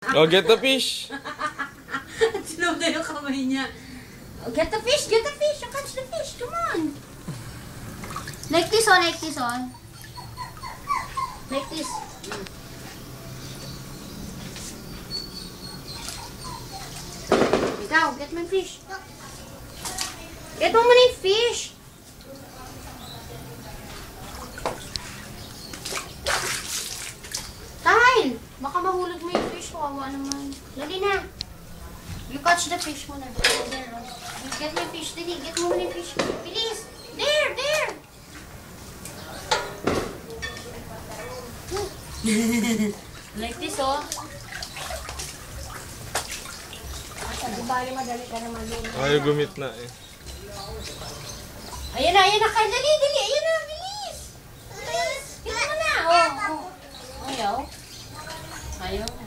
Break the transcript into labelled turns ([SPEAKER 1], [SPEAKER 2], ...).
[SPEAKER 1] Oh, get the fish!
[SPEAKER 2] At sinunod na yung kamay niya. Oh, get the fish! Get the fish! You catch the fish! Come on! Like this on, like this on. Like this. Ikaw, get my fish. Get mo muna yung fish. Tahil! Baka mahulog mo yung fish. Kawawa naman. Dali na. You catch the fish muna. There, you get my fish. Dali, get mo muna yung fish. Bilis! There! There! Like this, oh. Di ba madali ka naman yun?
[SPEAKER 1] Ayaw gumit na eh.
[SPEAKER 2] Ayan na, kay dali, dali, ayan na, bilis! Bilis! Kita mo na, oh. Ayaw? Ayaw?